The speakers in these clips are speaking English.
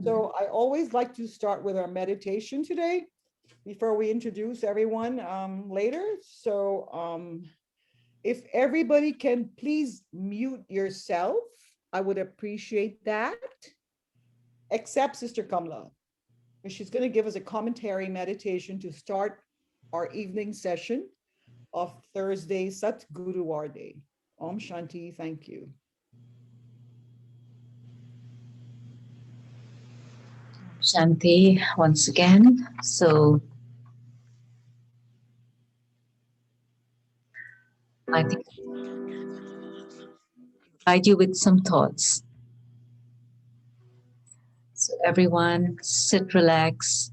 So I always like to start with our meditation today before we introduce everyone later. So if everybody can please mute yourself, I would appreciate that, except Sister Kamla. She's going to give us a commentary meditation to start our evening session of Thursday, Sat Guruvar Day. Om Shanti, thank you. Shanti once again. So I think I provide you with some thoughts. So everyone sit, relax.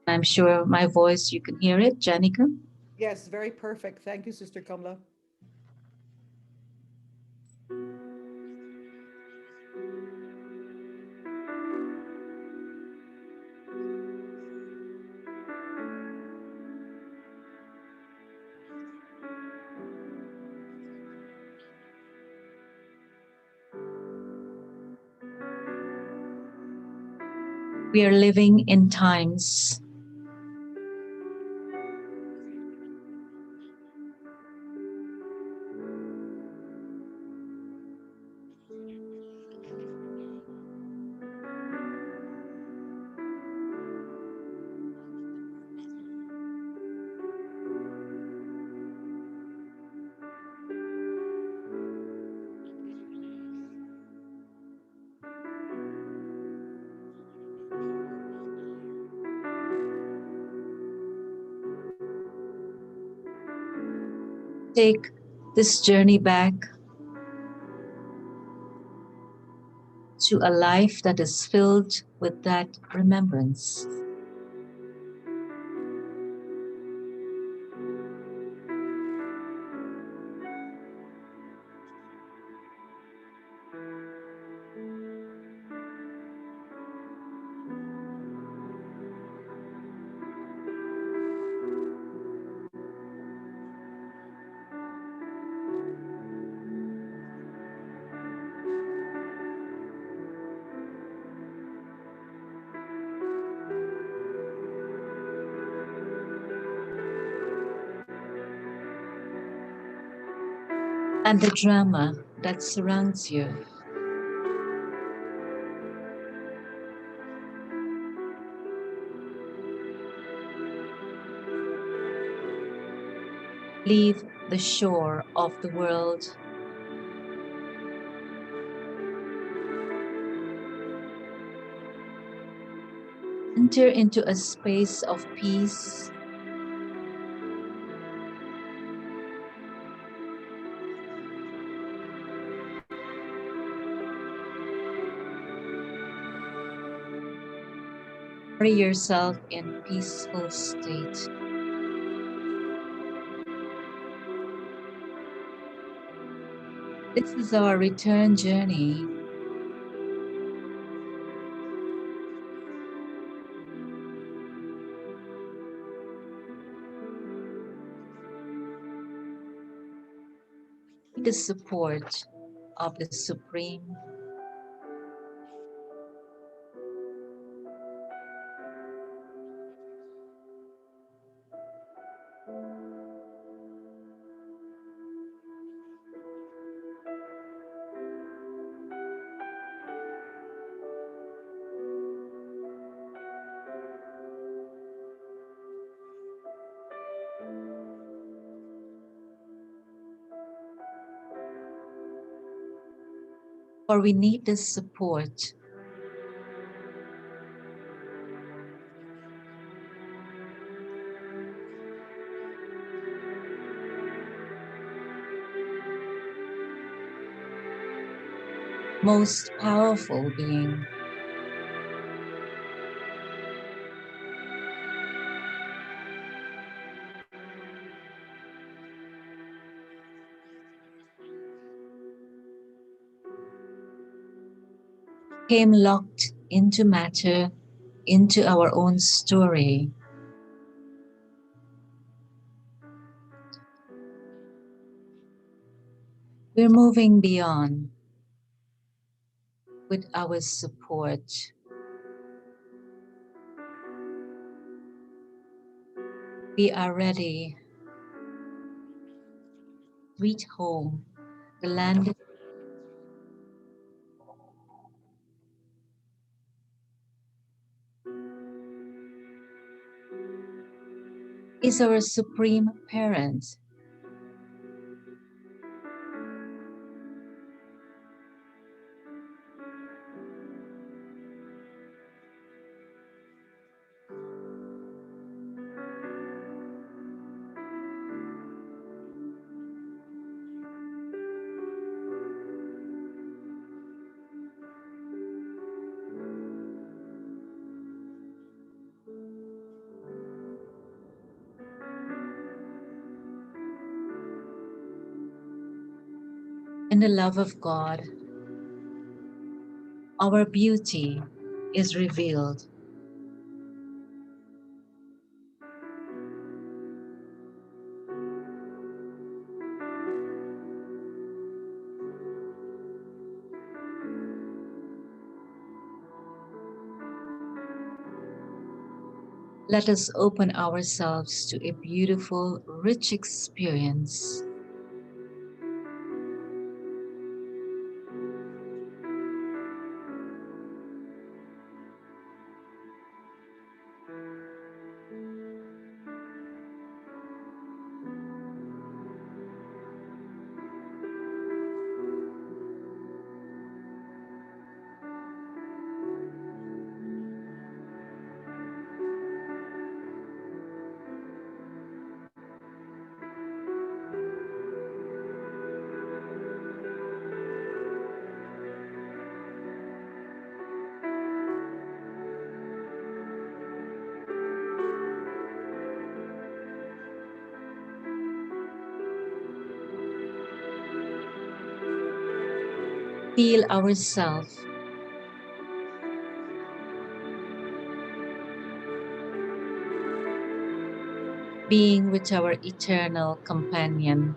I'm sure my voice, you can hear it, Janika. Yes, very perfect. Thank you, Sister Kamla. We are living in times take this journey back to a life that is filled with that remembrance. And the drama that surrounds you. Leave the shore of the world. Enter into a space of peace. Carry yourself in peaceful state. This is our return journey. The support of the Supreme. For we need this support. Most powerful being. Came locked into matter, into our own story. We're moving beyond with our support. We are ready. Sweet home, the land is our supreme parent. In the love of God, our beauty is revealed. Let us open ourselves to a beautiful, rich experience. Feel ourselves being with our eternal companion.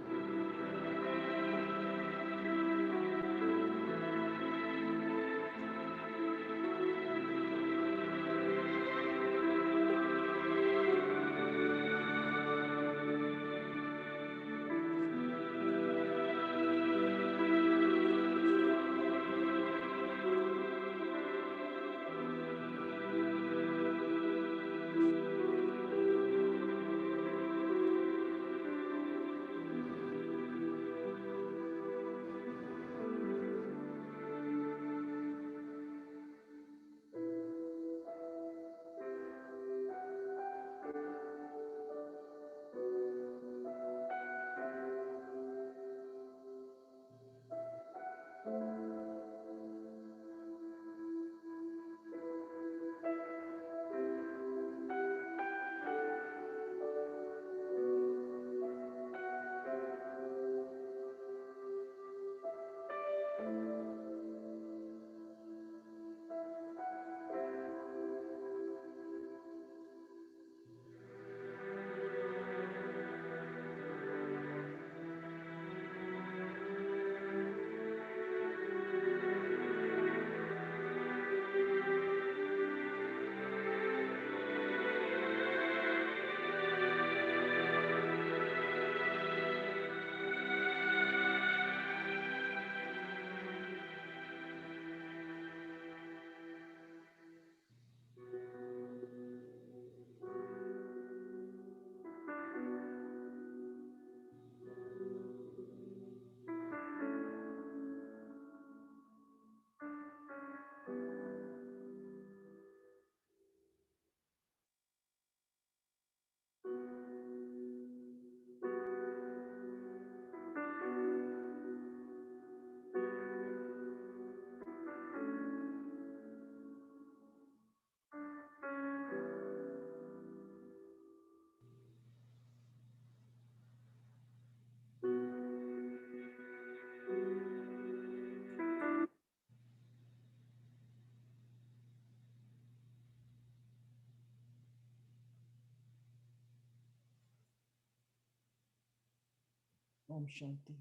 Om Shanti.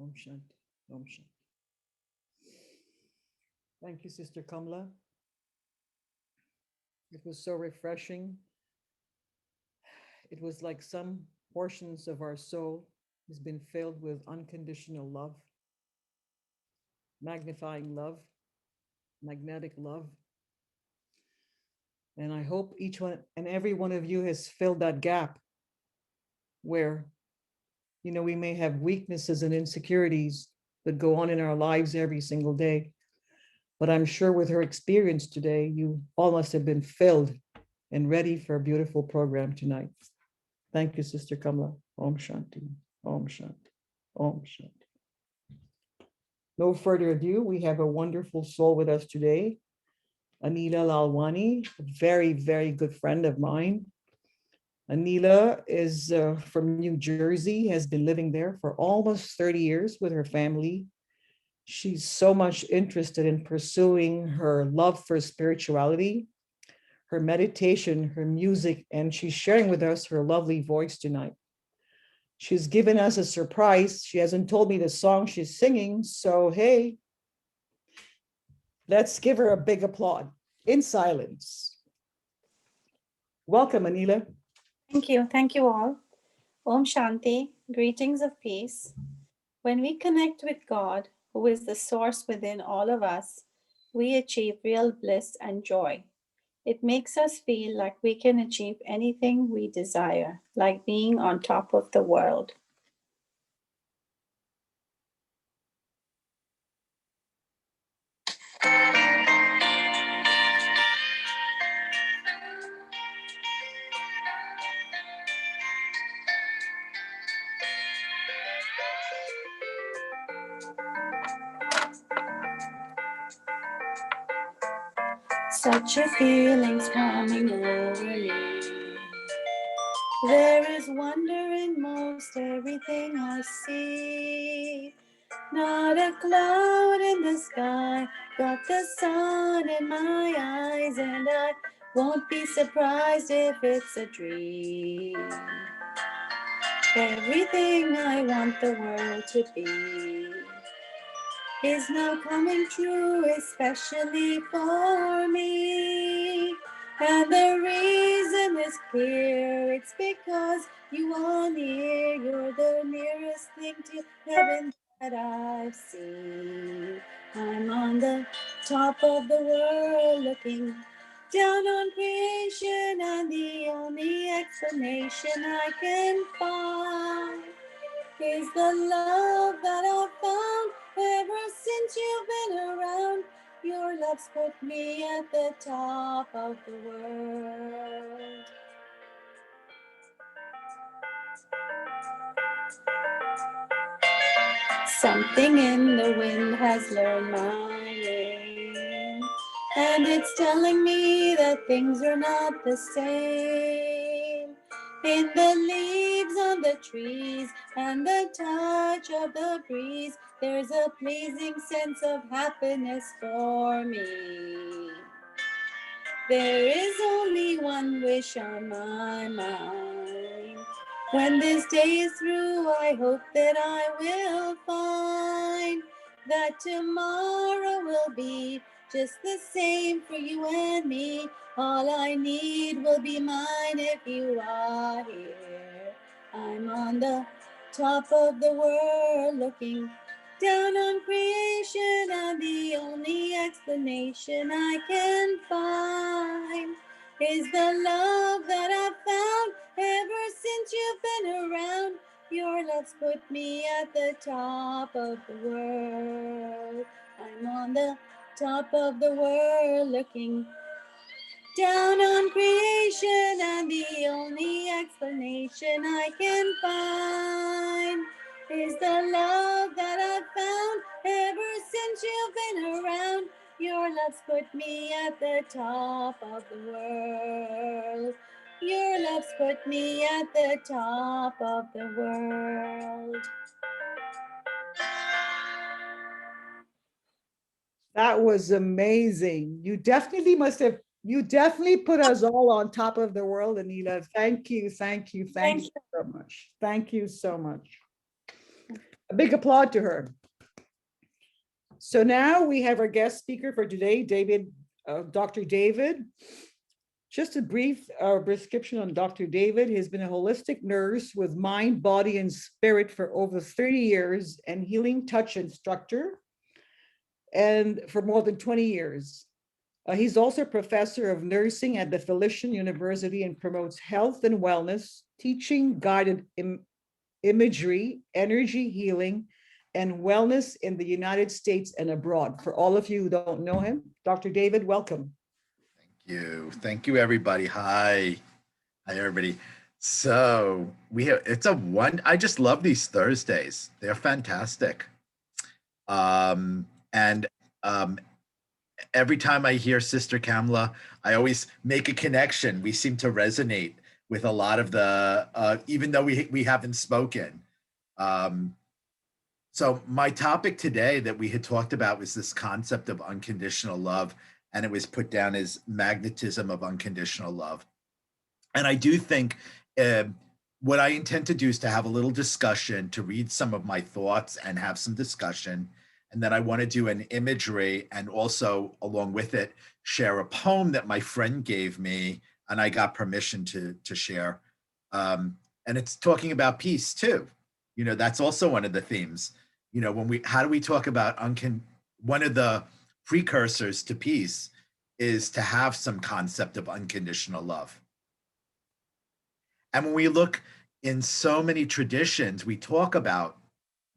Om Shanti. Om Shanti. Thank you, Sister Kamla. It was so refreshing. It was like some portions of our soul has been filled with unconditional love, magnifying love, magnetic love. And I hope each one and every one of you has filled that gap where, we may have weaknesses and insecurities that go on in our lives every single day. But I'm sure with her experience today, you all must have been filled and ready for a beautiful program tonight. Thank you, Sister Kamla. Om Shanti. Om Shanti. Om Shanti. No further ado, we have a wonderful soul with us today, Anila Lalwani, a very, very good friend of mine. Anila is from New Jersey, has been living there for almost 30 years with her family. She's so much interested in pursuing her love for spirituality, her meditation, her music, and she's sharing with us her lovely voice tonight. She's given us a surprise. She hasn't told me the song she's singing, so hey, let's give her a big applaud in silence. Welcome, Anila. Thank you. Thank you all. Om Shanti. Greetings of peace. When we connect with God, who is the source within all of us, we achieve real bliss and joy. It makes us feel like we can achieve anything we desire, like being on top of the world. Such a feeling's coming over me. There is wonder in most everything I see. Not a cloud in the sky, got the sun in my eyes, and I won't be surprised if it's a dream. Everything I want the world to be is now coming true, especially for me. And the reason is clear, it's because you are near. You're the nearest thing to heaven that I've seen. I'm on the top of the world looking down on creation, and the only explanation I can find is the love that I've found ever since you've been around. Your love's put me at the top of the world. Something in the wind has learned my name, and it's telling me that things are not the same. In the leaves on the trees and the touch of the breeze, there's a pleasing sense of happiness for me. There is only one wish on my mind. When this day is through, I hope that I will find that tomorrow will be just the same for you and me. All I need will be mine if you are here. I'm on the top of the world looking down on creation, and the only explanation I can find is the love that I've found ever since you've been around. Your love's put me at the top of the world. I'm on the top of the world looking down on creation, and the only explanation I can find is the love that I've found ever since you've been around. Your love's put me at the top of the world. Your love's put me at the top of the world. That was amazing. You definitely put us all on top of the world, Anila. Thank you, thank you, thank you so much. Thank you so much. A big applaud to her. So now we have our guest speaker for today, Dr. David. Just a brief description on Dr. David. He has been a holistic nurse with mind, body, and spirit for over 30 years and healing touch instructor and for more than 20 years. He's also a professor of nursing at the Felician University and promotes health and wellness, teaching guided imagery, energy healing, and wellness in the United States and abroad. For all of you who don't know him, Dr. David, welcome. Thank you, everybody. Hi, everybody. So I just love these Thursdays. They're fantastic. And every time I hear Sister Kamla, I always make a connection. We seem to resonate with a lot of the, even though we haven't spoken. So my topic today that we had talked about was this concept of unconditional love, and it was put down as magnetism of unconditional love. And I do think what I intend to do is to have a little discussion, to read some of my thoughts and have some discussion. And then I want to do an imagery and also, along with it, share a poem that my friend gave me and I got permission to share. And it's talking about peace too. You know, that's also one of the themes. You know, how do we talk about one of the precursors to peace is to have some concept of unconditional love. And when we look in so many traditions, we talk about,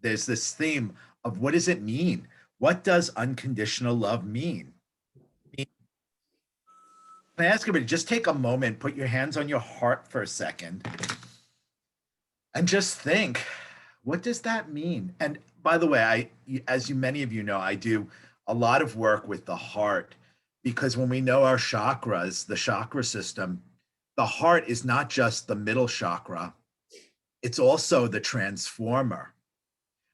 there's this theme of what does it mean? What does unconditional love mean? Can I ask everybody, just take a moment, put your hands on your heart for a second, and just think, what does that mean? And by the way, many of you know, I do a lot of work with the heart, because when we know our chakras, the chakra system, the heart is not just the middle chakra, it's also the transformer.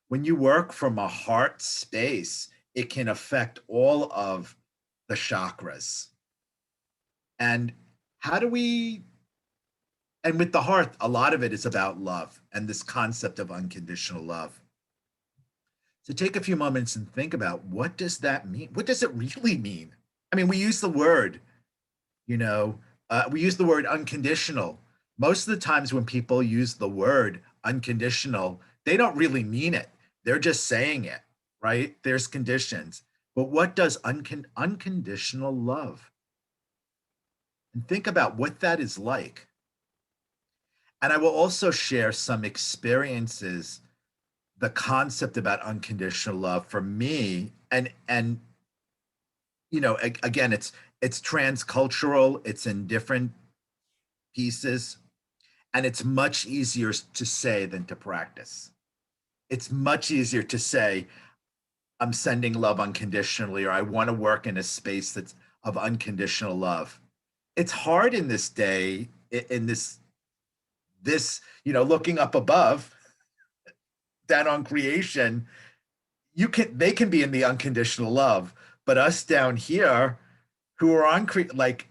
When you work from a heart space, it can affect all of the chakras. And and with the heart, a lot of it is about love and this concept of unconditional love. So take a few moments and think about, what does that mean? What does it really mean? I mean, we use the word, we use the word unconditional. Most of the times when people use the word unconditional, they don't really mean it. They're just saying it, right? There's conditions. But what does unconditional love? And think about what that is like. And I will also share some experiences, the concept about unconditional love for me, and again, it's transcultural, it's in different pieces, and it's much easier to say than to practice. It's much easier to say, I'm sending love unconditionally, or I want to work in a space that's of unconditional love. It's hard in this day, in this, looking up above, down on creation, they can be in the unconditional love, but us down here who are on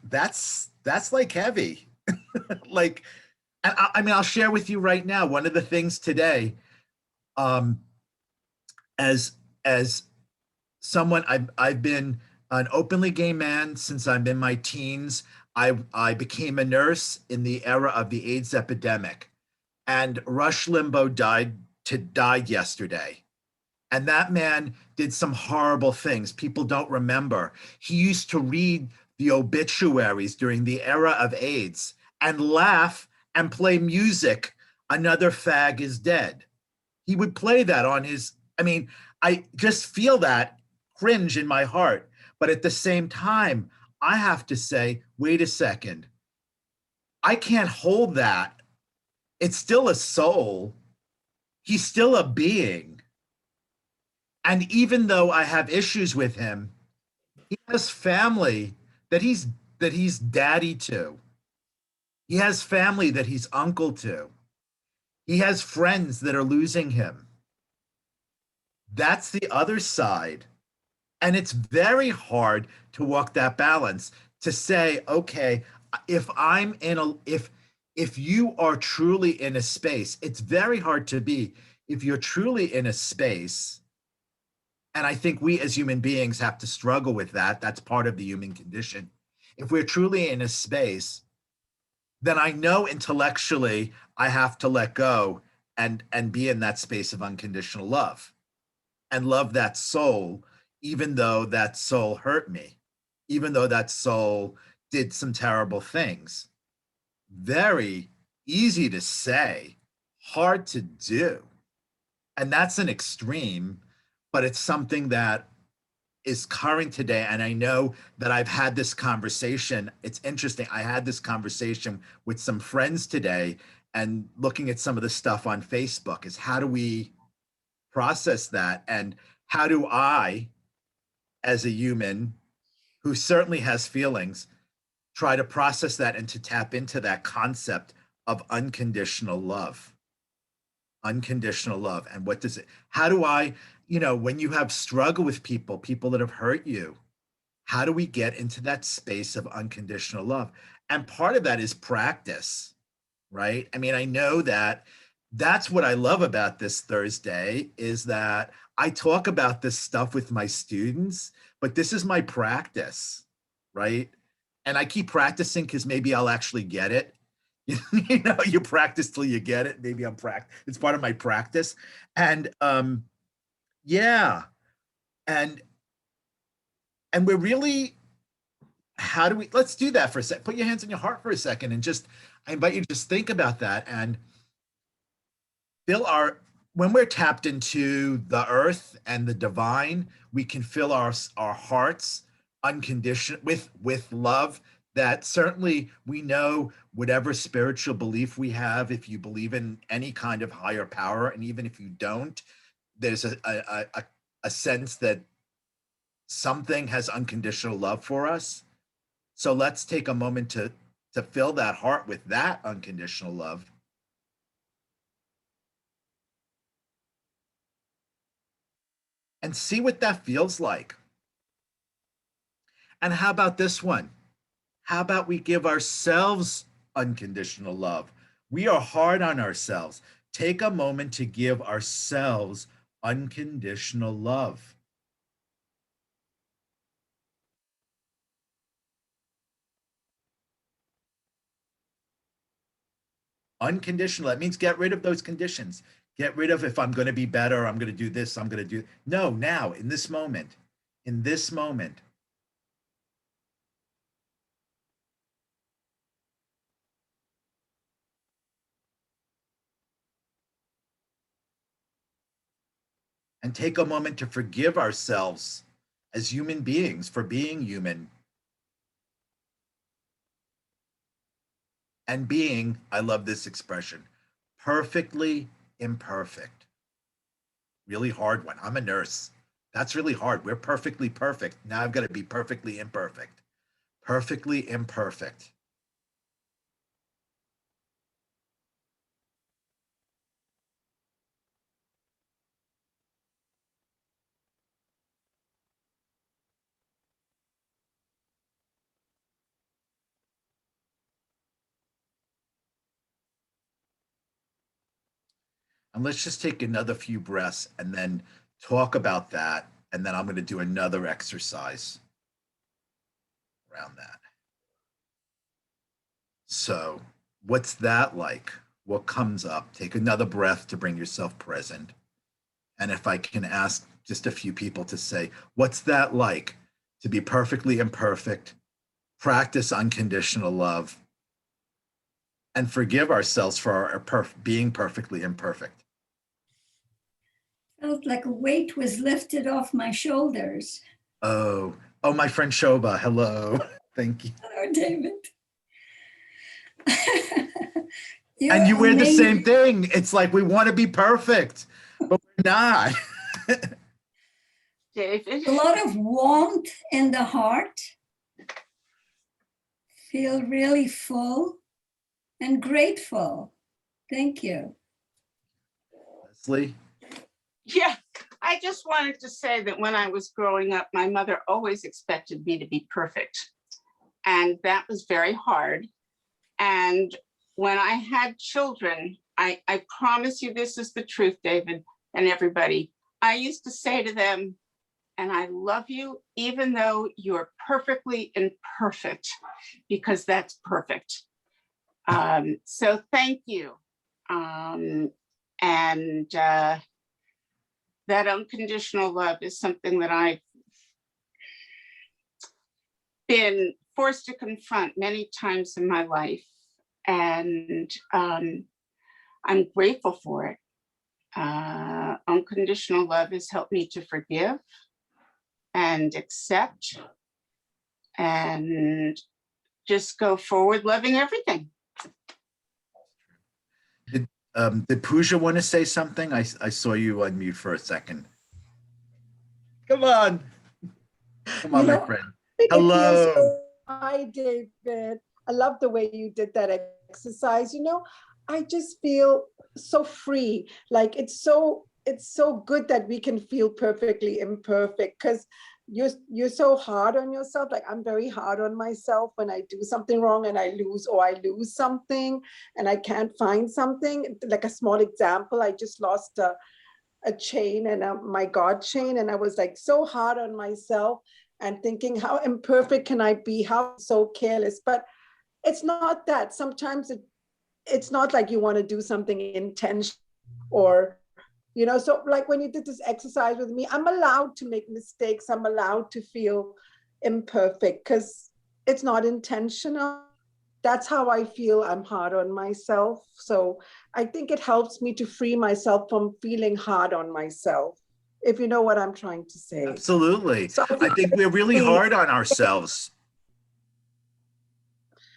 that's like heavy. Like, and I'll share with you right now, one of the things today, as someone, I've been an openly gay man since I'm in my teens. I became a nurse in the era of the AIDS epidemic, and Rush Limbaugh died yesterday. And that man did some horrible things people don't remember. He used to read the obituaries during the era of AIDS and laugh and play music, "Another Fag is Dead." He would play that on his, I just feel that cringe in my heart. But at the same time, I have to say, wait a second. I can't hold that. It's still a soul. He's still a being. And even though I have issues with him, he has family that he's daddy to. He has family that he's uncle to. He has friends that are losing him. That's the other side. And it's very hard to walk that balance, to say, okay, if you are truly in a space, it's very hard to be if you're truly in a space, and I think we as human beings have to struggle with that, that's part of the human condition. If we're truly in a space, then I know intellectually I have to let go and be in that space of unconditional love and love that soul, even though that soul hurt me, even though that soul did some terrible things. Very easy to say, hard to do. And that's an extreme, but it's something that is current today. And I know that I've had this conversation. It's interesting. I had this conversation with some friends today, and looking at some of the stuff on Facebook is how do we process that? And how do I, as a human who certainly has feelings, try to process that and to tap into that concept of unconditional love? Unconditional love. And what does it, how do I, when you have struggle with people that have hurt you, how do we get into that space of unconditional love? And part of that is practice, right? I mean, I know that that's what I love about this Thursday is that I talk about this stuff with my students, but this is my practice, right? And I keep practicing because maybe I'll actually get it. You practice till you get it. Maybe it's part of my practice. And yeah. And we're really, how do we, let's do that for a sec. Put your hands on your heart for a second and I invite you to just think about that and when we're tapped into the earth and the divine, we can fill our hearts unconditional with love, that certainly we know whatever spiritual belief we have, if you believe in any kind of higher power, and even if you don't, there's a sense that something has unconditional love for us. So let's take a moment to fill that heart with that unconditional love. And see what that feels like. And how about this one? How about we give ourselves unconditional love? We are hard on ourselves. Take a moment to give ourselves unconditional love. Unconditional, that means get rid of those conditions. Get rid of, if I'm going to be better, I'm going to do this, I'm going to do. No, now, in this moment. And take a moment to forgive ourselves as human beings for being human. And being, I love this expression, perfectly imperfect. Really hard one. I'm a nurse. That's really hard. We're perfectly perfect. Now I've got to be perfectly imperfect. Perfectly imperfect. And let's just take another few breaths and then talk about that. And then I'm going to do another exercise around that. So, what's that like? What comes up? Take another breath to bring yourself present. And if I can ask just a few people to say, what's that like to be perfectly imperfect, practice unconditional love, and forgive ourselves for being perfectly imperfect? Felt like a weight was lifted off my shoulders. Oh, my friend Shoba, hello. Thank you. Hello, David. And you wear the same thing. It's like we want to be perfect, but we're not. David. A lot of warmth in the heart. Feel really full and grateful. Thank you. Leslie? Yeah, I just wanted to say that when I was growing up, my mother always expected me to be perfect. And that was very hard. And when I had children, I promise you this is the truth, David and everybody. I used to say to them, and I love you, even though you're perfectly imperfect, because that's perfect. So thank you. And that unconditional love is something that I've been forced to confront many times in my life. And I'm grateful for it. Unconditional love has helped me to forgive and accept and just go forward loving everything. Did Pooja want to say something? I saw you unmute for a second. Come on. Come on, my friend. It feels Hello. so. Hi, David. I love the way you did that exercise. I just feel so free. Like it's so good that we can feel perfectly imperfect, because you're so hard on yourself. Like I'm very hard on myself when I do something wrong and I lose something and I can't find something. Like a small example, I just lost a chain and my God chain, and I was like so hard on myself and thinking, how imperfect can I be? How so careless? But it's not that. Sometimes it's not like you want to do something intentional or, so like when you did this exercise with me, I'm allowed to make mistakes. I'm allowed to feel imperfect because it's not intentional. That's how I feel. I'm hard on myself. So I think it helps me to free myself from feeling hard on myself, if you know what I'm trying to say. Absolutely. So I think we're really hard on ourselves.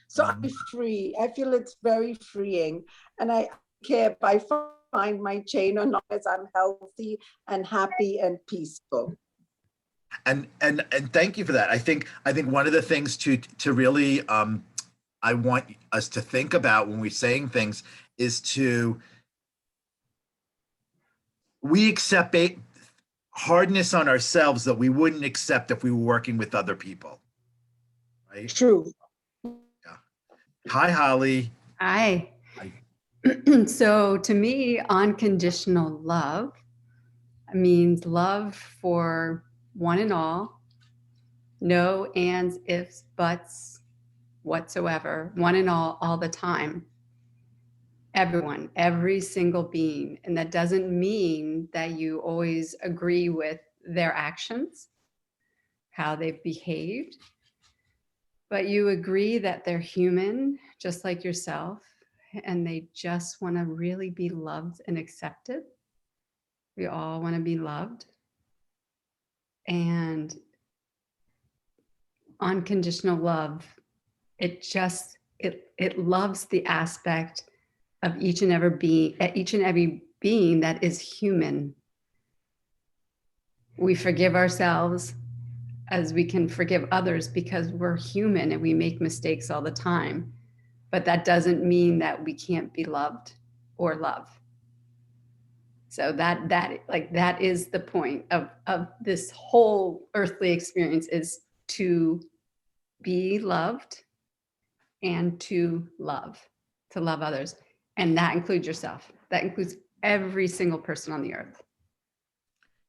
So I'm free. I feel it's very freeing. And I care if I find my chain or not, as I'm healthy and happy and peaceful. And thank you for that. I think one of the things to really I want us to think about when we're saying things is we accept hardness on ourselves that we wouldn't accept if we were working with other people. Right? True. Yeah. Hi, Holly. Hi. So to me, unconditional love means love for one and all, no ands, ifs, buts whatsoever, one and all the time. Everyone, every single being. And that doesn't mean that you always agree with their actions, how they've behaved, but you agree that they're human, just like yourself, and they just want to really be loved and accepted. We all want to be loved. And unconditional love, it loves the aspect of each and every being that is human. We forgive ourselves as we can forgive others because we're human and we make mistakes all the time. But that doesn't mean that we can't be loved or love. So that is the point of this whole earthly experience, is to be loved and to love others. And that includes yourself. That includes every single person on the earth.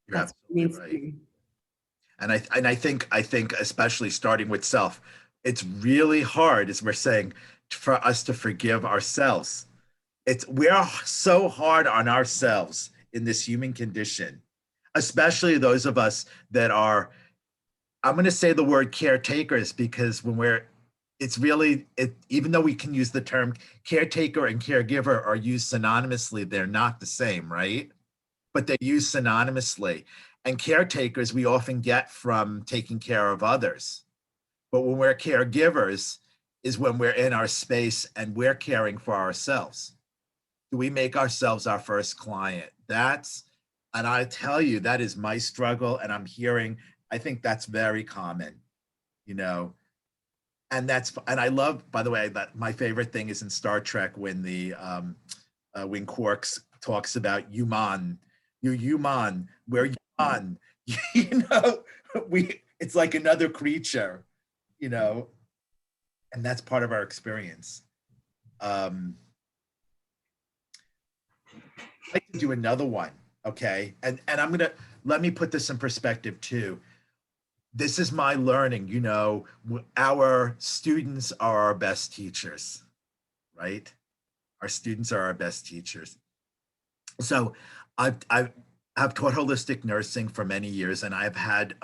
You're That's what it means right. to me. And I think especially starting with self, it's really hard, as we're saying, for us to forgive ourselves. We're so hard on ourselves in this human condition, especially those of us that are, I'm going to say the word caretakers, because even though we can use the term caretaker and caregiver are used synonymously, they're not the same, right? But they're used synonymously. And caretakers we often get from taking care of others. But when we're caregivers is when we're in our space and we're caring for ourselves. Do we make ourselves our first client? And I tell you, that is my struggle. And I think that's very common, and I love, by the way, that my favorite thing is in Star Trek when when Quark talks about human, we're human. It's like another creature, and that's part of our experience. like to do another one, okay? And I'm gonna let me put this in perspective too. This is my learning, you know, our students are our best teachers, right? Our students are our best teachers. So I've taught holistic nursing for many years, and I've had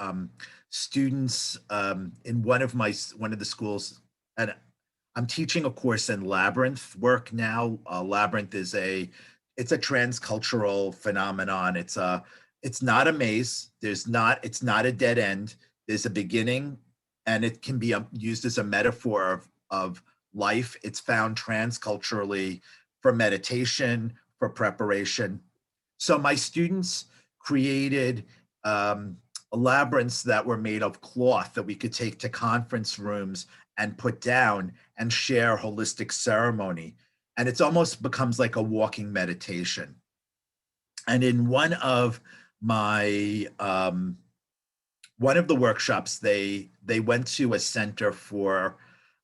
students in one of the schools, and I'm teaching a course in labyrinth work now. Labyrinth is it's a transcultural phenomenon. It's not a maze. It's not a dead end. There's a beginning, and it can be used as a metaphor of life. It's found transculturally for meditation, for preparation. So my students created labyrinths that were made of cloth that we could take to conference rooms and put down and share holistic ceremony. And it's almost becomes like a walking meditation. And in my one of the workshops, they went to a center for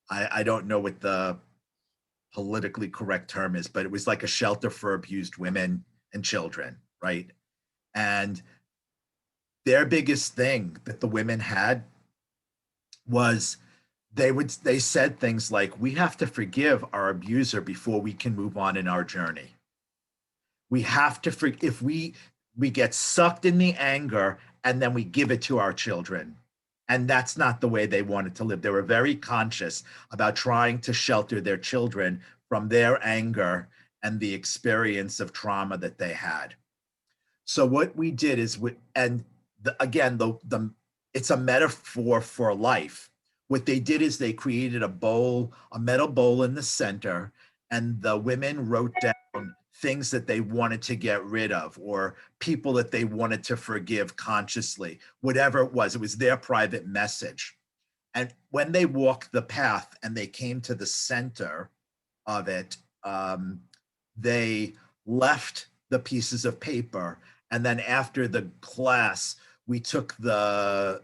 I don't know what the politically correct term is, but it was like a shelter for abused women and children, right? And their biggest thing that the women had was they said things like, we have to forgive our abuser before we can move on in our journey. We have to if we get sucked in the anger and then we give it to our children. And that's not the way they wanted to live. They were very conscious about trying to shelter their children from their anger and the experience of trauma that they had. So what we did is, again, it's a metaphor for life. What they did is they created a metal bowl in the center, and the women wrote down things that they wanted to get rid of or people that they wanted to forgive consciously, whatever it was their private message. And when they walked the path and they came to the center of it, they left the pieces of paper. And then after the class, we took the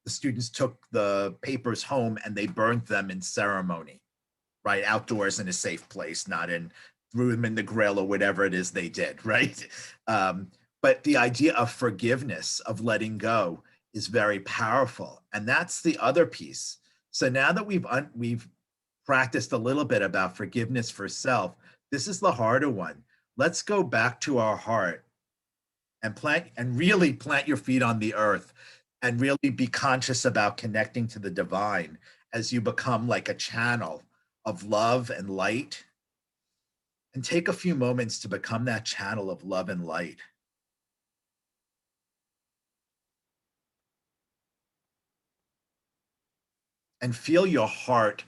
students took the papers home and they burnt them in ceremony, right? Outdoors in a safe place, not threw them in the grill or whatever it is they did, right? But the idea of forgiveness, of letting go, is very powerful. And that's the other piece. So now that we've practiced a little bit about forgiveness for self, this is the harder one. Let's go back to our heart and really plant your feet on the earth and really be conscious about connecting to the divine as you become like a channel of love and light. And take a few moments to become that channel of love and light. And feel your heart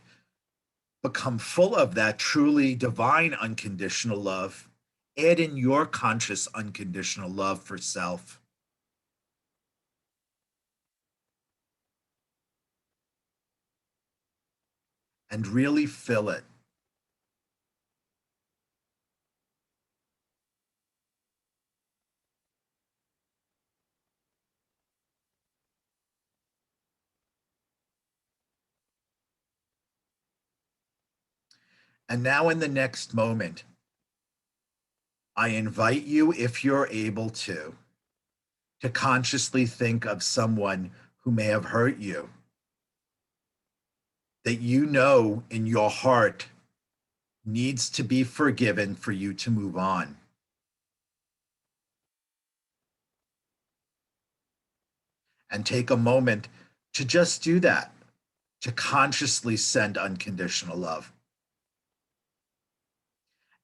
become full of that truly divine unconditional love. Add in your conscious unconditional love for self. And really fill it. And now in the next moment, I invite you, if you're able to consciously think of someone who may have hurt you, that you know in your heart needs to be forgiven for you to move on. And take a moment to just do that, to consciously send unconditional love.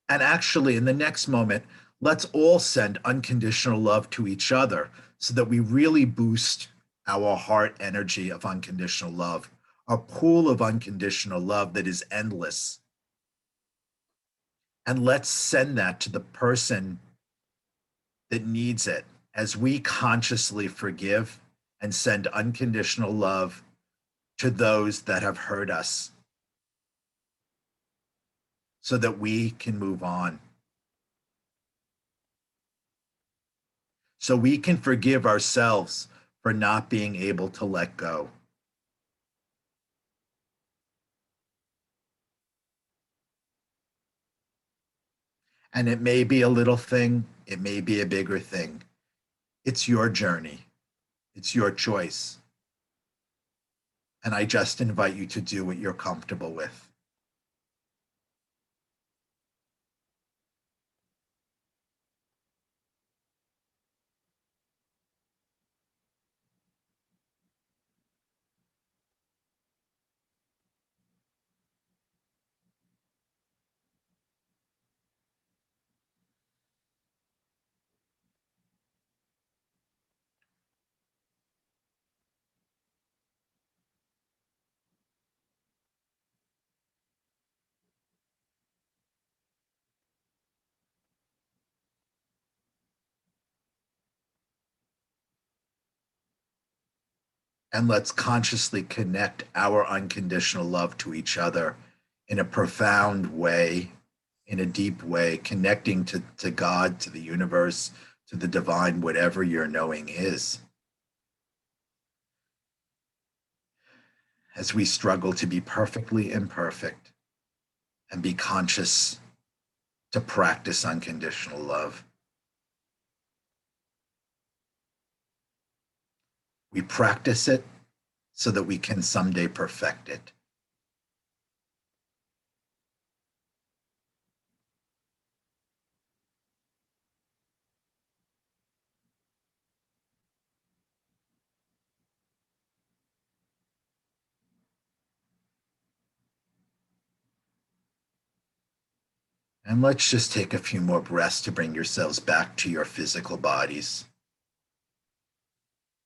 And actually, in the next moment, let's all send unconditional love to each other so that we really boost our heart energy of unconditional love, a pool of unconditional love that is endless. And let's send that to the person that needs it as we consciously forgive and send unconditional love to those that have hurt us so that we can move on. So we can forgive ourselves for not being able to let go. And it may be a little thing, it may be a bigger thing. It's your journey, it's your choice. And I just invite you to do what you're comfortable with. And let's consciously connect our unconditional love to each other in a profound way, in a deep way, connecting to God, to the universe, to the divine, whatever your knowing is. As we struggle to be perfectly imperfect and be conscious to practice unconditional love. We practice it so that we can someday perfect it. And let's just take a few more breaths to bring yourselves back to your physical bodies.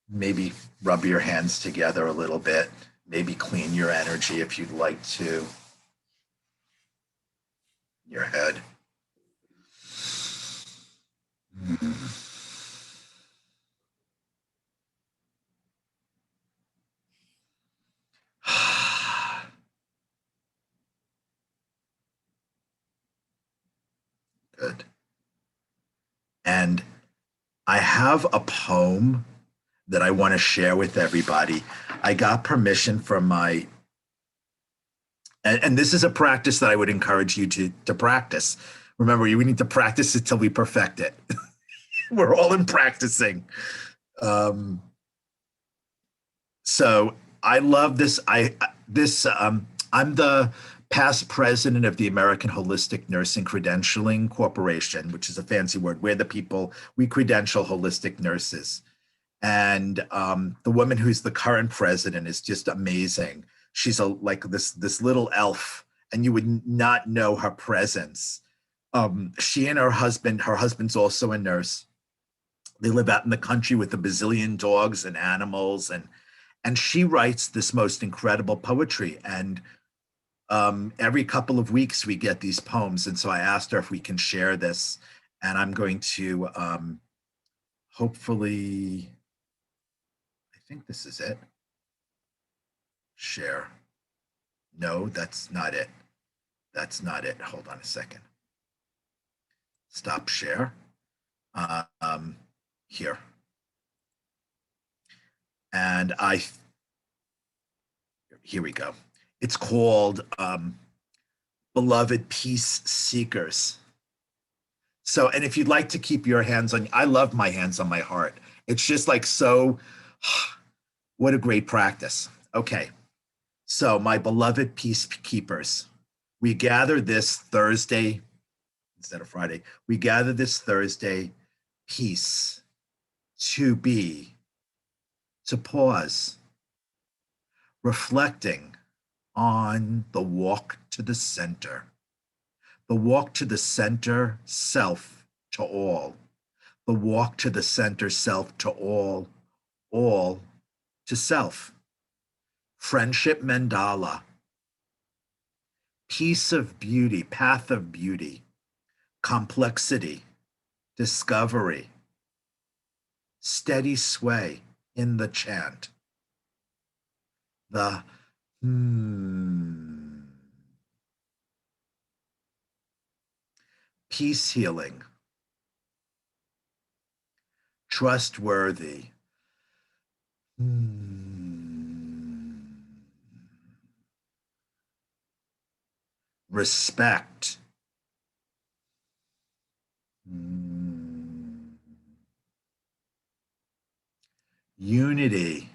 Maybe rub your hands together a little bit. Maybe clean your energy if you'd like to. Your head. Good. And I have a poem that I want to share with everybody. I got permission from my, and this is a practice that I would encourage you to practice. Remember, we need to practice it till we perfect it. We're all in practicing. So I love this. I'm the past president of the American Holistic Nursing Credentialing Corporation, which is a fancy word. We're the people, we credential holistic nurses. And the woman who's the current president is just amazing. She's like this little elf, and you would not know her presence. She and her husband's also a nurse. They live out in the country with a bazillion dogs and animals, and she writes this most incredible poetry. And every couple of weeks we get these poems, and so I asked her if we can share this, and I'm going to hopefully, I think this is it. Share. No, that's not it. That's not it. Hold on a second. Stop share. Here. And here we go. It's called Beloved Peace Seekers. So, and if you'd like to keep your hands on, I love my hands on my heart. It's just like, so, what a great practice. Okay. So, my beloved peacekeepers, we gather this Thursday, instead of Friday, we gather this Thursday, peace, to be, to pause, reflecting on the walk to the center, the walk to the center, self to all, the walk to the center, self to all to self, friendship mandala, piece of beauty, path of beauty, complexity, discovery, steady sway in the chant, the peace healing, trustworthy, respect, Unity.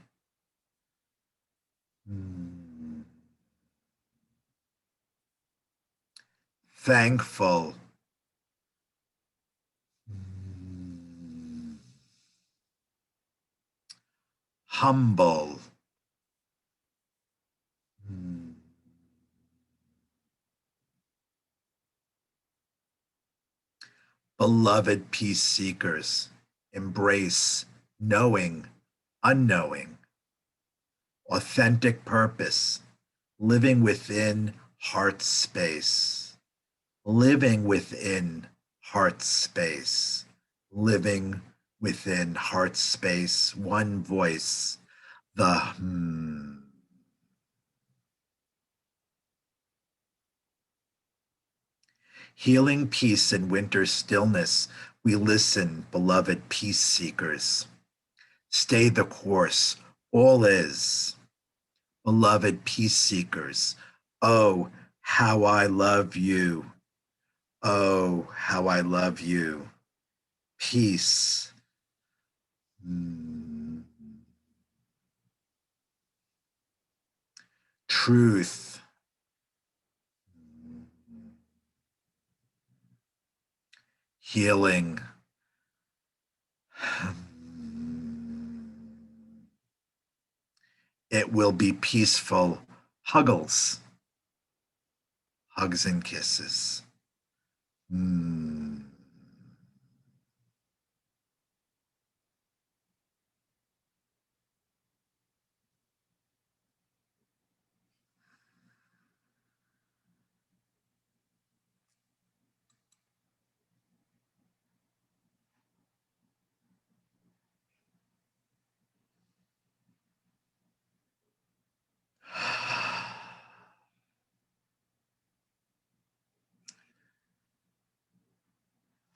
Thankful. Humble. Beloved peace seekers, embrace knowing, unknowing, authentic purpose, living within heart space, living within heart space, living within heart space, one voice, the Healing peace in winter stillness, we listen, beloved peace seekers. Stay the course, all is. Beloved peace seekers, oh, how I love you. Oh, how I love you. Peace. Truth. Healing. It will be peaceful. Huggles. Hugs and kisses.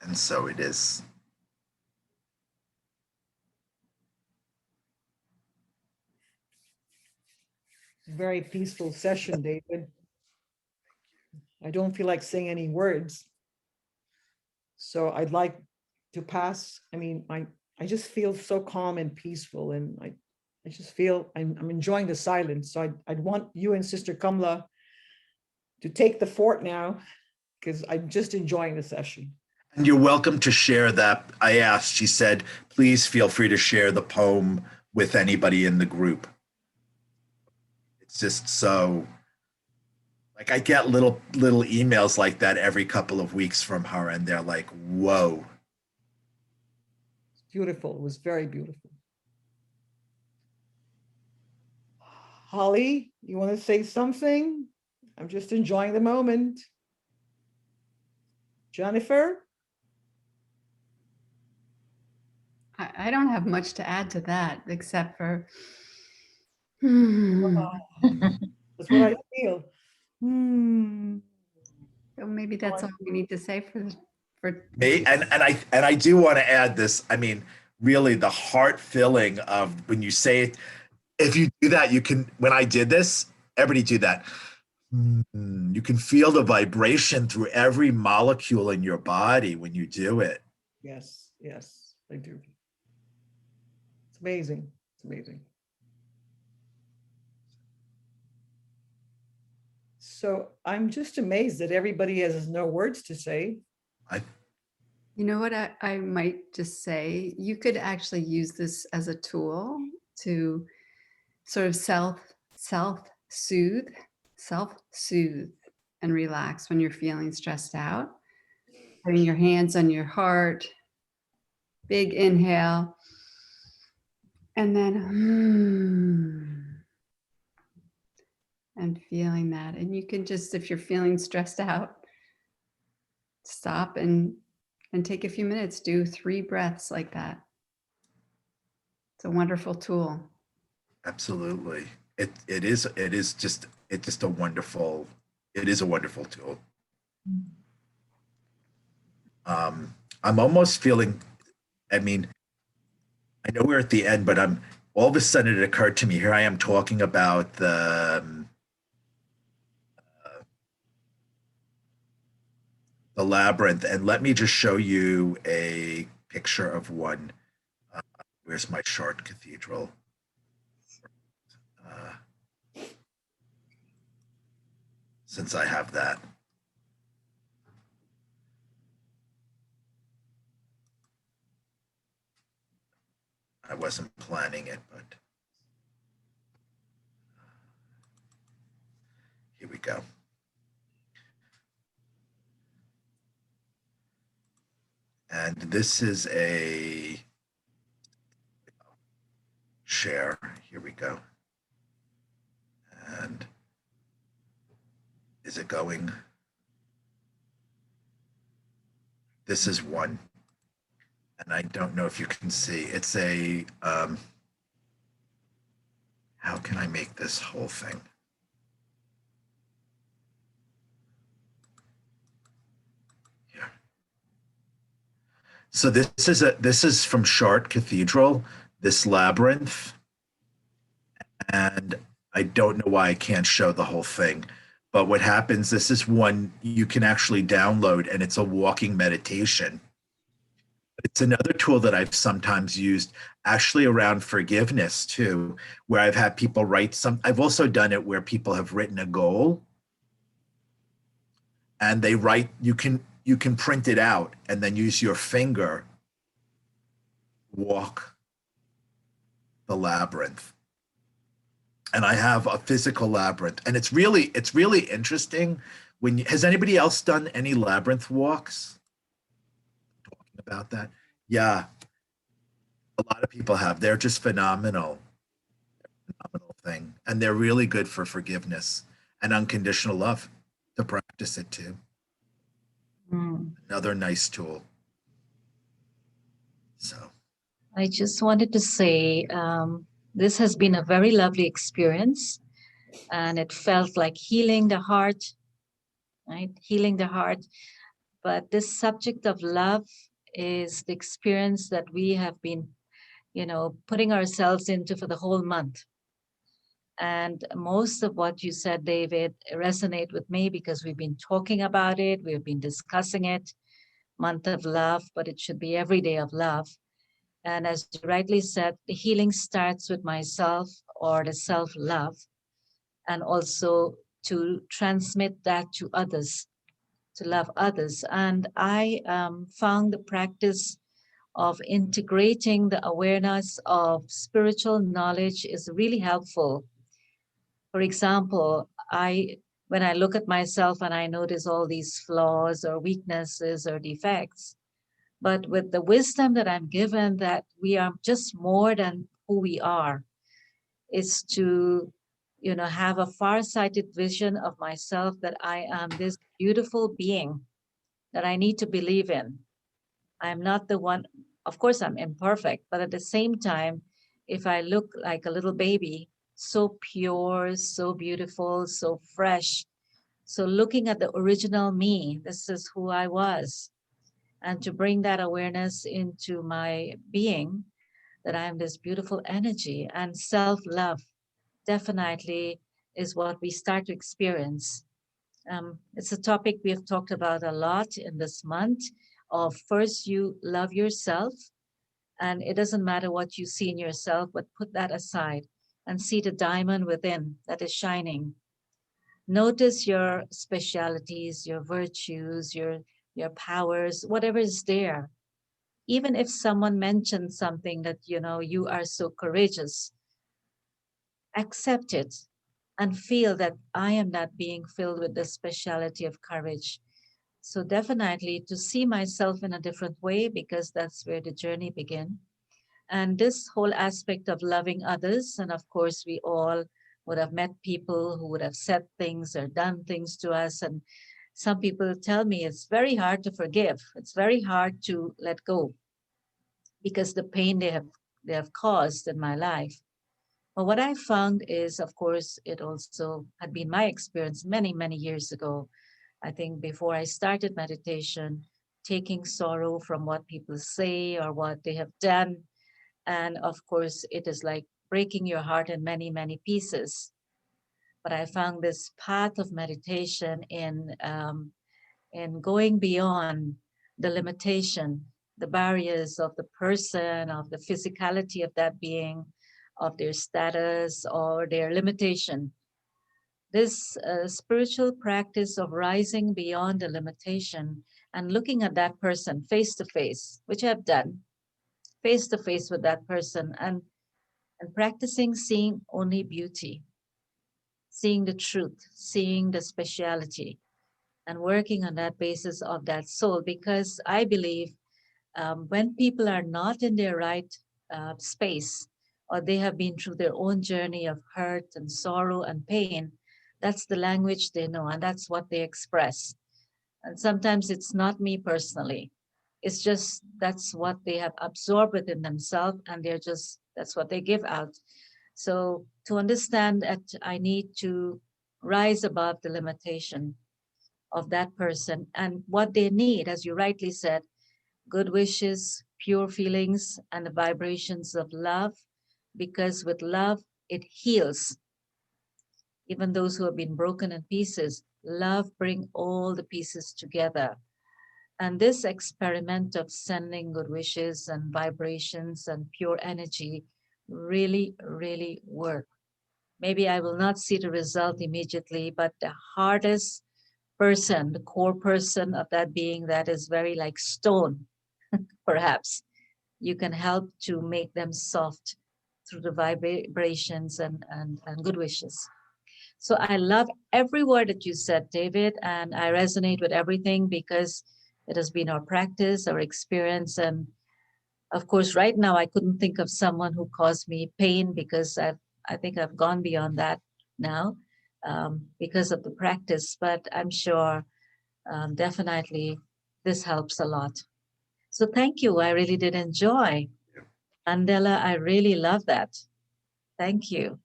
And so it is. Very peaceful session, David. I don't feel like saying any words. So I'd like to pass. I mean, I just feel so calm and peaceful, and I just feel I'm enjoying the silence. So I'd want you and Sister Kamla to take the fort now, because I'm just enjoying the session. And you're welcome to share that. I asked, she said, please feel free to share the poem with anybody in the group. It's just so, like, I get little emails like that every couple of weeks from her, and they're like, whoa. It's beautiful. It was very beautiful. Holly, you want to say something? I'm just enjoying the moment. Jennifer? I don't have much to add to that except for That's what I feel. So maybe that's all we need to say for And I do want to add this. I mean, really, the heart filling of when you say it. If you do that, you can. When I did this, everybody do that. You can feel the vibration through every molecule in your body when you do it. Yes, yes, I do. It's amazing. It's amazing. So I'm just amazed that everybody has no words to say. You know what I might just say? You could actually use this as a tool to sort of self-soothe and relax when you're feeling stressed out. Putting your hands on your heart, big inhale, and then and feeling that. And you can just, if you're feeling stressed out, stop and take a few minutes, do 3 breaths like that. It's a wonderful tool. Absolutely. It is just a wonderful tool. I'm almost feeling, I mean, I know we're at the end, but all of a sudden it occurred to me, here I am talking about the the labyrinth. And let me just show you a picture of one. Where's my short cathedral? Since I have that. I wasn't planning it, but here we go. And this is a share. Here we go. And is it going? This is one. And I don't know if you can see. It's a, how can I make this whole thing? Here. So this is from Chartres Cathedral, this labyrinth. And I don't know why I can't show the whole thing. But what happens, this is one you can actually download, and it's a walking meditation. It's another tool that I've sometimes used actually around forgiveness too, where I've had people write some. I've also done it where people have written a goal and they write, you can print it out and then use your finger, walk the labyrinth. And I have a physical labyrinth, and it's really interesting. Has anybody else done any labyrinth walks? Talking about that, yeah, a lot of people have. They're just phenomenal thing, and they're really good for forgiveness and unconditional love. To practice it too. Another nice tool. So, I just wanted to say this has been a very lovely experience, and it felt like healing the heart, right? Healing the heart. But this subject of love is the experience that we have been, putting ourselves into for the whole month. And most of what you said, David, resonate with me because we've been talking about it, we've been discussing it, month of love, but it should be every day of love. And as you rightly said, the healing starts with myself or the self-love, and also to transmit that to others, to love others. And I found the practice of integrating the awareness of spiritual knowledge is really helpful. For example, when I look at myself and I notice all these flaws or weaknesses or defects, but with the wisdom that I'm given that we are just more than who we are, is to, have a far-sighted vision of myself that I am this beautiful being that I need to believe in. I'm not the one, of course, I'm imperfect, but at the same time, if I look like a little baby, so pure, so beautiful, so fresh. So looking at the original me, this is who I was. And to bring that awareness into my being, that I am this beautiful energy, and self-love definitely is what we start to experience. It's a topic we have talked about a lot in this month of first you love yourself, and it doesn't matter what you see in yourself, but put that aside and see the diamond within that is shining. Notice your specialities, your virtues, your powers, whatever is there. Even if someone mentions something that you are so courageous, accept it and feel that I am that being filled with the speciality of courage. So definitely to see myself in a different way, because that's where the journey began. And this whole aspect of loving others, and of course we all would have met people who would have said things or done things to us. And some people tell me it's very hard to forgive. It's very hard to let go because the pain they have caused in my life. But what I found is, of course, it also had been my experience many, many years ago. I think before I started meditation, taking sorrow from what people say or what they have done. And of course, it is like breaking your heart in many, many pieces. But I found this path of meditation in going beyond the limitation, the barriers of the person, of the physicality of that being, of their status or their limitation. This spiritual practice of rising beyond the limitation and looking at that person face to face, which I've done, face to face with that person, and practicing seeing only beauty, seeing the truth, seeing the speciality, and working on that basis of that soul. Because I believe when people are not in their right space, or they have been through their own journey of hurt and sorrow and pain, that's the language they know and that's what they express. And sometimes it's not me personally. It's just that's what they have absorbed within themselves, and they're just that's what they give out. So to understand that I need to rise above the limitation of that person and what they need, as you rightly said, good wishes, pure feelings, and the vibrations of love, because with love, it heals. Even those who have been broken in pieces, love bring all the pieces together. And this experiment of sending good wishes and vibrations and pure energy really, really work. Maybe I will not see the result immediately, but the hardest person, the core person of that being that is very like stone, perhaps, you can help to make them soft through the vibrations and good wishes. So I love every word that you said, David, and I resonate with everything because it has been our practice, our experience. And of course, right now, I couldn't think of someone who caused me pain because I think I've gone beyond that now because of the practice. But I'm sure definitely this helps a lot. So thank you. I really did enjoy. Mandela, I really love that. Thank you.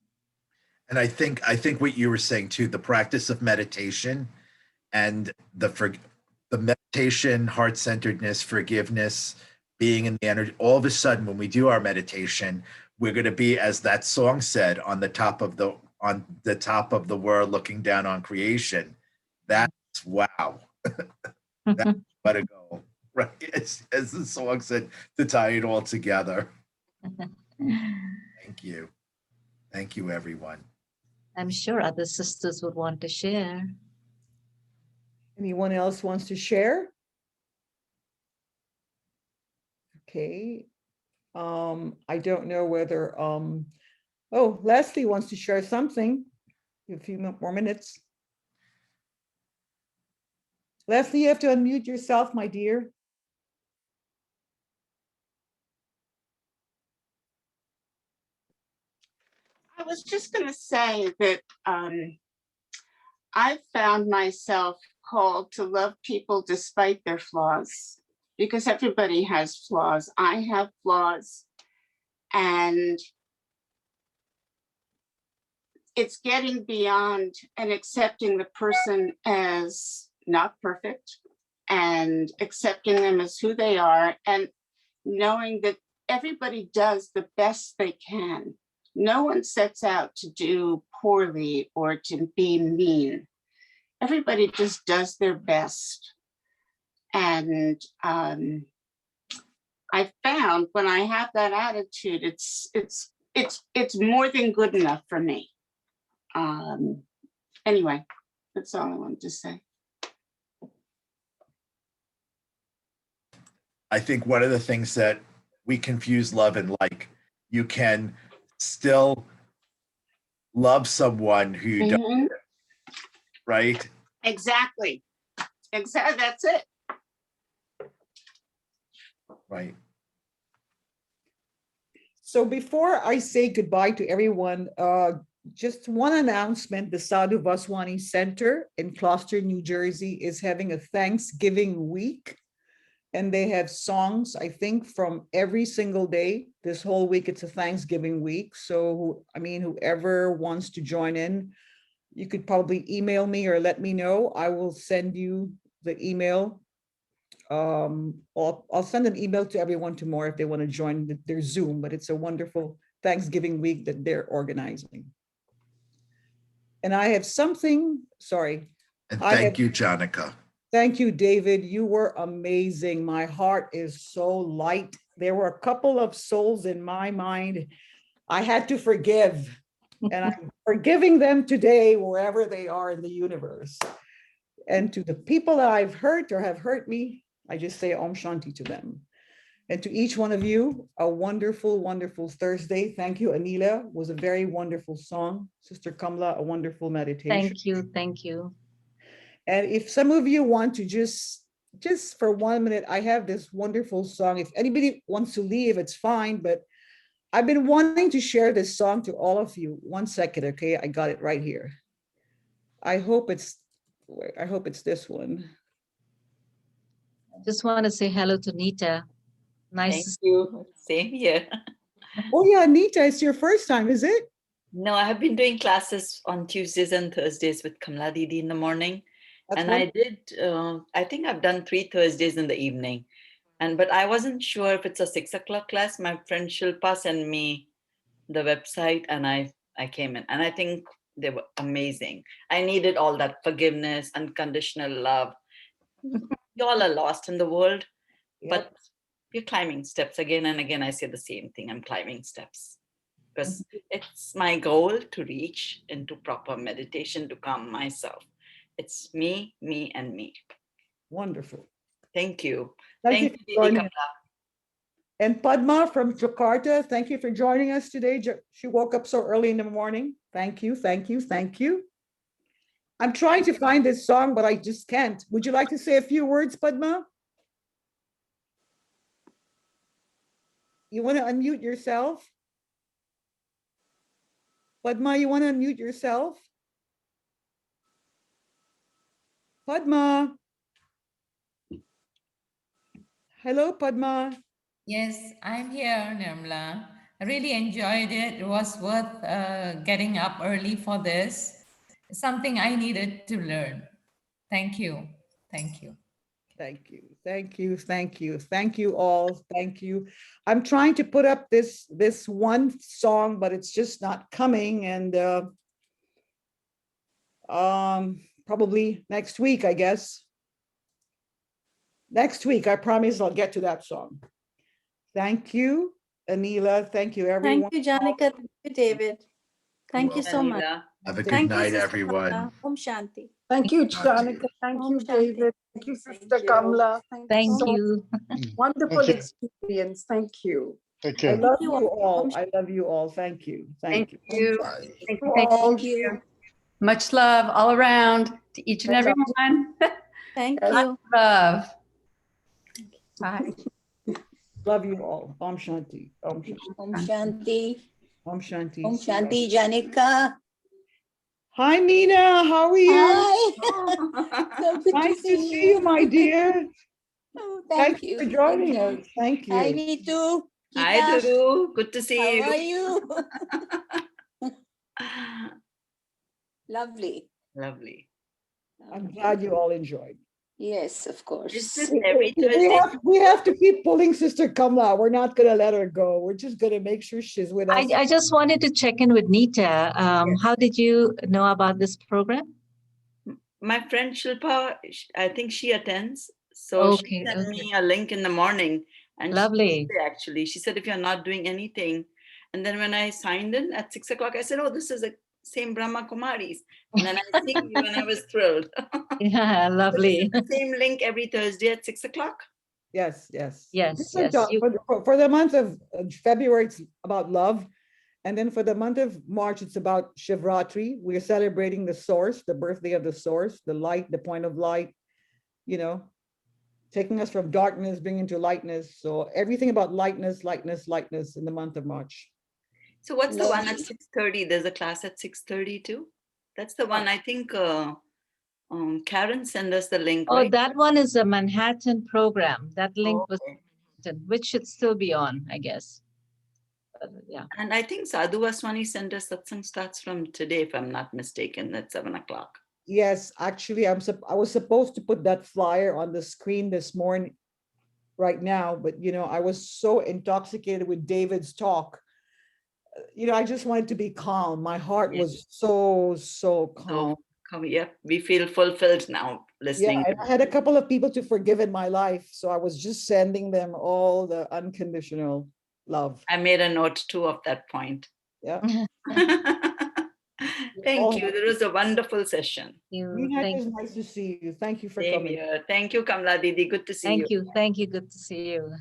And I think what you were saying too, the practice of meditation and the meditation, heart-centeredness, forgiveness, being in the energy, all of a sudden when we do our meditation, we're going to be, as that song said, on the top of the world looking down on creation. That's wow. That's what a goal. Right. As the song said, to tie it all together. Thank you. Thank you, everyone. I'm sure other sisters would want to share. Anyone else wants to share? Okay. I don't know whether, oh, Leslie wants to share something. A few more minutes. Leslie, you have to unmute yourself, my dear. I was just going to say that I found myself called to love people despite their flaws, because everybody has flaws. I have flaws, and it's getting beyond and accepting the person as not perfect and accepting them as who they are, and knowing that everybody does the best they can. No one sets out to do poorly or to be mean. Everybody just does their best. And I found when I have that attitude, it's more than good enough for me. Anyway, that's all I wanted to say. I think one of the things that we confuse love and like, you can still love someone who you don't, right? Exactly. That's it. Right. So before I say goodbye to everyone, just one announcement. The Sadhu Vaswani Center in Gloucester, New Jersey is having a Thanksgiving week. And they have songs, I think, from every single day. This whole week, it's a Thanksgiving week. So, I mean, whoever wants to join in, you could probably email me or let me know. I will send you the email. I'll send an email to everyone tomorrow if they want to join their Zoom, but it's a wonderful Thanksgiving week that they're organizing. And I have something, sorry. And thank you, Jonica. Thank you, David. You were amazing. My heart is so light. There were a couple of souls in my mind I had to forgive, and I'm forgiving them today, wherever they are in the universe. And to the people that I've hurt or have hurt me, I just say Om Shanti to them. And to each one of you, a wonderful, wonderful Thursday. Thank you, Anila. It was a very wonderful song. Sister Kamla, a wonderful meditation. Thank you. Thank you. And if some of you want to just for 1 minute, I have this wonderful song. If anybody wants to leave, it's fine. But I've been wanting to share this song to all of you. 1 second, okay? I got it right here. I hope it's this one. Just want to say hello to Nita. Nice. Thank you. Same here. Oh yeah, Nita, it's your first time, is it? No, I have been doing classes on Tuesdays and Thursdays with Kamla Didi in the morning. That's And wonderful. I think I've done 3 Thursdays in the evening. But I wasn't sure if it's a 6 o'clock class. My friend Shilpa sent me the website and I came in. And I think they were amazing. I needed all that forgiveness, unconditional love. You all are lost in the world, but you're climbing steps again and again. I say the same thing. I'm climbing steps because it's my goal to reach into proper meditation to calm myself. It's me, me, and me. Wonderful. Thank you. Thank you Didi for joining Kamla. us. And Padma from Jakarta, thank you for joining us today. She woke up so early in the morning. Thank you, thank you, thank you. I'm trying to find this song, but I just can't. Would you like to say a few words, Padma? You want to unmute yourself? Padma, you want to unmute yourself? Padma. Hello, Padma. Yes, I'm here, Nirmala. I really enjoyed it. It was worth getting up early for this. It's something I needed to learn. Thank you. Thank you. Thank you. Thank you. Thank you. Thank you all. Thank you. I'm trying to put up this one song, but it's just not coming. And probably next week, I guess. Next week, I promise I'll get to that song. Thank you, Anila. Thank you, everyone. Thank you, Janika. Thank you, David. Thank you so much. Anila. Have a good Thank you, night, Sister everyone. Kamla. Om Shanti. Thank you, Talk to you. Janika. Thank Om you, Shanti. David. Thank you, Sister Thank you. Kamla. Thank so you. wonderful Thank you. experience. Thank you. Take I care. love you you all. all. I love you all. Thank you. Thank you. you. Bye. Thank you. Thank you. Much love all around to each and every one. Thank Lots you. of love. Bye. Love you all. Om Shanti. Om Shanti. Om Shanti. Om Shanti. Om Shanti, Janika. Hi, Nina. How are you? Hi. So good Nice to see you, my dear. Oh, Thank thank you you. for joining Thank you. us. Thank Hi, you. Neetu. Hi, Geeta. Duru. Good to see How are you. you? Lovely. Lovely. I'm glad you all enjoyed. Yes, of Is course. this every Thursday? We have to keep pulling Sister Kamla. We're not going to let her go. We're just going to make sure she's with us. I just wanted to check in with Nita. How did you know about this program? My friend Shilpa, I think she attends. So Okay, she sent okay. me a link in the morning. And Lovely. she said, if you're not doing anything. And then when I signed in at 6 o'clock, I said, oh, this is the same Brahma Kumaris. And then I see you and I was thrilled. Yeah, lovely. The same link every Thursday at 6 o'clock. Yes, yes. Yes, Different yes. for the month of February, it's about love. And then for the month of March, it's about Shivratri. We're celebrating the source, the birthday of the source, the light, the point of light, you know, taking us from darkness, bringing to lightness. So everything about lightness, lightness, lightness in the month of March. So what's the one at Lovely. 6:30? There's a class at 6:30 too. That's the one I think Karen sent us the link, Oh, right? that one is a Manhattan program. That link was, Okay. which should still be on, I guess. Yeah. And I think Sadhu Vaswani sent us satsang starts from today, if I'm not mistaken, at 7 o'clock. Yes, actually, I was supposed to put that flyer on the screen this morning, right now, but you know, I was so intoxicated with David's talk. You know, I just wanted to be calm. My heart was so calm. Yeah, we feel fulfilled now Yeah, listening. and I had a couple of people to forgive in my life, so I was just sending them all the unconditional love. I made a note too of that point. Yeah. Thank you. That was a wonderful session. Meena, it was nice to see you. Thank you for Same coming. here. Thank you, Kamla Didi. Good to see you. Thank you. Thank you. Good to see you.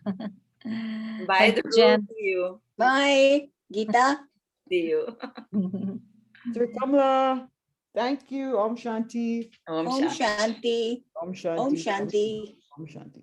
Bye, Thank you, Dhruv. Jen. See you. Bye, Geeta. See you. Sir Kamla, thank you. Om Shanti. Om Om Shanti. Shanti. Om Shanti. Om Shanti. Om Shanti.